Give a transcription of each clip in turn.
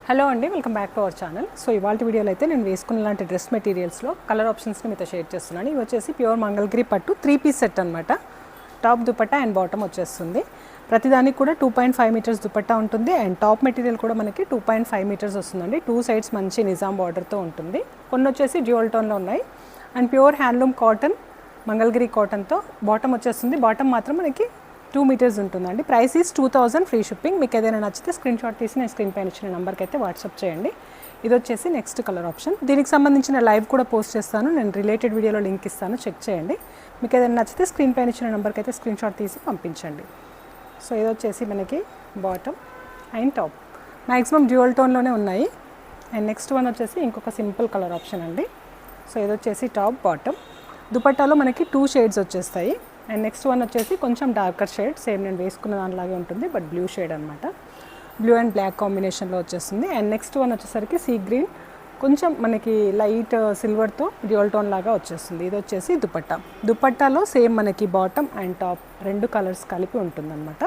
Hello అండి, welcome back to our channel. So ఇవాళ వీడియోలో అయితే నేను వేసుకున్న లాంటి డ్రెస్ మెటీరియల్స్లో కలర్ ఆప్షన్స్ని మీతో షేర్ చేస్తున్నాను. ఇవి వచ్చేసి ప్యూర్ మంగళగిరి పట్టు 3-పీస్ సెట్ అనమాట. టాప్ దుపట్టా అండ్ బాటమ్ వచ్చేస్తుంది. ప్రతిదానికి కూడా 2.5 మీటర్స్ దుపట్టా ఉంటుంది అండ్ టాప్ మెటీరియల్ కూడా మనకి 2.5 మీటర్స్ వస్తుందండి. 2 సైడ్స్ మంచి నిజాం బార్డర్తో ఉంటుంది. కొన్ని వచ్చేసి డ్యూయల్ టోన్లో ఉన్నాయి and pure handloom cotton Mangalagiri కాటన్తో బాటమ్ వచ్చేస్తుంది. బాటమ్ మాత్రం మనకి 2 మీటర్స్ ఉంటుందండి. Price is 2000, free shipping. మీకు ఏదైనా నచ్చితే స్క్రీన్ షాట్ తీసి నేను స్క్రీన్ పైన ఇచ్చిన నెంబర్కి అయితే వాట్సాప్ చేయండి. ఇది వచ్చేసి నెక్స్ట్ కలర్ ఆప్షన్. దీనికి సంబంధించిన లైవ్ కూడా పోస్ట్ చేస్తాను, నేను రిలేటెడ్ వీడియోలో లింక్ ఇస్తాను, చెక్ చేయండి. మీకు ఏదైనా నచ్చితే స్క్రీన్ పైన ఇచ్చిన నెంబర్కి అయితే స్క్రీన్ షాట్ తీసి పంపించండి. సో ఇది వచ్చేసి మనకి bottom and top maximum dual టోన్లోనే ఉన్నాయి. అండ్ నెక్స్ట్ వన్ వచ్చేసి ఇంకొక సింపుల్ కలర్ ఆప్షన్ అండి. సో ఇది వచ్చేసి టాప్ బాటమ్. దుపట్టాలో మనకి 2 షేడ్స్ వచ్చేస్తాయి. అండ్ నెక్స్ట్ వన్ వచ్చేసి కొంచెం డార్కర్ షేడ్, సేమ్ నేను వేసుకున్న దానిలాగే ఉంటుంది బట్ బ్లూ షేడ్ అనమాట. బ్లూ అండ్ బ్లాక్ కాంబినేషన్లో వచ్చేస్తుంది. అండ్ నెక్స్ట్ వన్ వచ్చేసరికి సీ గ్రీన్, కొంచెం మనకి లైట్ సిల్వర్తో డ్యూయల్ టోన్ లాగా వచ్చేస్తుంది. ఇది వచ్చేసి దుపట్టా. దుపట్టాలో సేమ్ మనకి బాటమ్ అండ్ టాప్ 2 కలర్స్ కలిపి ఉంటుందన్నమాట.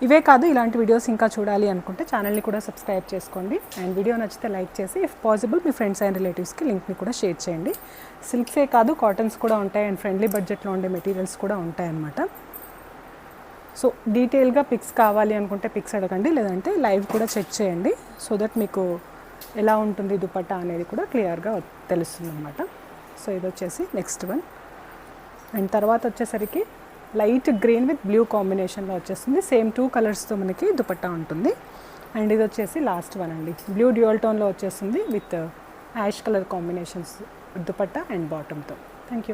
ఇవే కాదు, ఇలాంటి వీడియోస్ ఇంకా చూడాలి అనుకుంటే ఛానల్ని కూడా సబ్స్క్రైబ్ చేసుకోండి. అండ్ వీడియో నచ్చితే లైక్ చేసి if possible me friends and రిలేటివ్స్కి లింక్ని కూడా షేర్ చేయండి. సిల్క్సే కాదు, కాటన్స్ కూడా ఉంటాయి అండ్ ఫ్రెండ్లీ బడ్జెట్లో ఉండే మెటీరియల్స్ కూడా ఉంటాయన్నమాట. సో డీటెయిల్గా పిక్స్ కావాలి అనుకుంటే పిక్స్ అడగండి, లేదంటే లైవ్ కూడా చెక్ చేయండి. సో దట్ మీకు ఎలా ఉంటుంది దుపట్టా అనేది కూడా క్లియర్గా తెలుస్తుంది అనమాట. సో ఇది వచ్చేసి నెక్స్ట్ వన్. అండ్ తర్వాత వచ్చేసరికి లైట్ గ్రీన్ విత్ బ్లూ కాంబినేషన్లో వచ్చేస్తుంది. సేమ్ 2 కలర్స్తో మనకి దుపట్టా ఉంటుంది. అండ్ ఇది వచ్చేసి లాస్ట్ వన్ అండి. బ్లూ డ్యూయల్ టోన్లో వచ్చేస్తుంది with ash colour combinations dupatta and బాటమ్తో. Thank you.